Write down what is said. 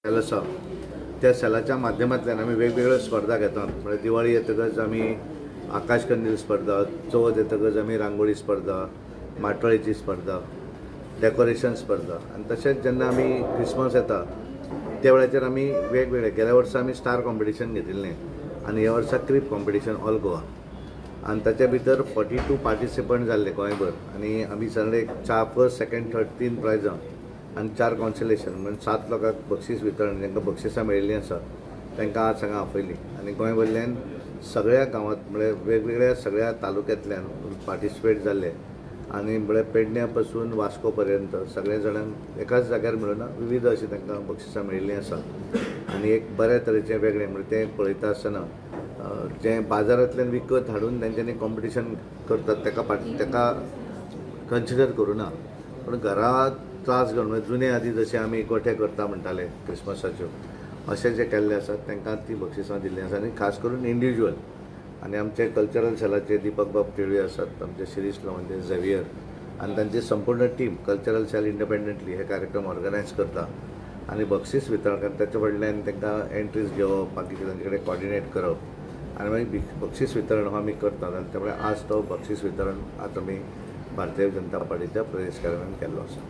Sale आसा त्या सेलाच्या माध्यमांतल्यान आमी वेगवेगळ्यो स्पर्धा घेतात. म्हणजे दिवाळी येतकच आमी आकाश कंदील स्पर्धा, चवथ येतकच आमी रांगोळी स्पर्धा, माटोळेची स्पर्धा, डेकोरेशन स्पर्धा आनी तशेंच जेन्ना आमी क्रिसमस येता त्या वेळाचेर आमी वेगवेगळे गेल्या वर्सा आमी स्टार कॉम्पिटिशन घेतिल्लें आनी ह्या वर्सा क्रीप कॉम्पिटिशन ऑल गोवा आनी ताचे भितर 42 पार्टिसिपंट जाल्ले गोंयभर आनी आमी सगळे फर्स्ट सेकंड थर्ड 3 प्रायजां आनी 4 कॉन्सलेशन म्हणजे 7 लोकांक बक्षीस वितरण जांकां बक्षिसां मेळिल्लीं आसा तांकां आज हांगा आपयलीं आनी गोंय भरल्यान सगळ्या गांवांत म्हणजे वेगवेगळ्या सगळ्या तालुक्यांतल्यान पार्टिसिपेट जाल्ले आनी म्हणजे पेडण्या पासून वास्को पर्यंत सगळे जाणांक एकाच जाग्यार मेळून विविध अशी तांकां बक्षिसां मेळिल्लीं आसा आनी एक बऱ्या तरेचें वेगळें म्हणजे तें पळयता आसतना जें बाजारांतल्यान विकत हाडून तेंच्यांनी कॉम्पिटिशन करतात तेका कन्सिडर करूना पूण घरांत त्रास घेवन म्हणजे जुने आदी जशें आमी गोठे करता म्हणटाले क्रिसमसाच्यो अशें जे केल्ले आसात तांकां ती बक्षिसां दिल्लीं आसा आनी खास करून इंडिविज्युअल आनी आमचे कल्चरल सेलाचे दीपक बाब केळवे आसात, आमचे शिरीश लवंदे, झेवियर आनी तांची संपूर्ण टीम कल्चरल सेल इंडिपेंडंटली हे कार्यक्रम ऑर्गनायज करता आनी बक्षीस वितरण करता. ताचे फाटल्यान तांकां एंट्रीज घेवप बाकीचे तांचे कडेन कॉर्डिनेट करप आनी मागीर बक्षीस वितरण हो आमी करतात आनी त्यामुळे आज तो बक्षीस वितरण आज आमी भारतीय जनता पार्टीच्या प्रदेश कार्यालयान केल्लो आसा.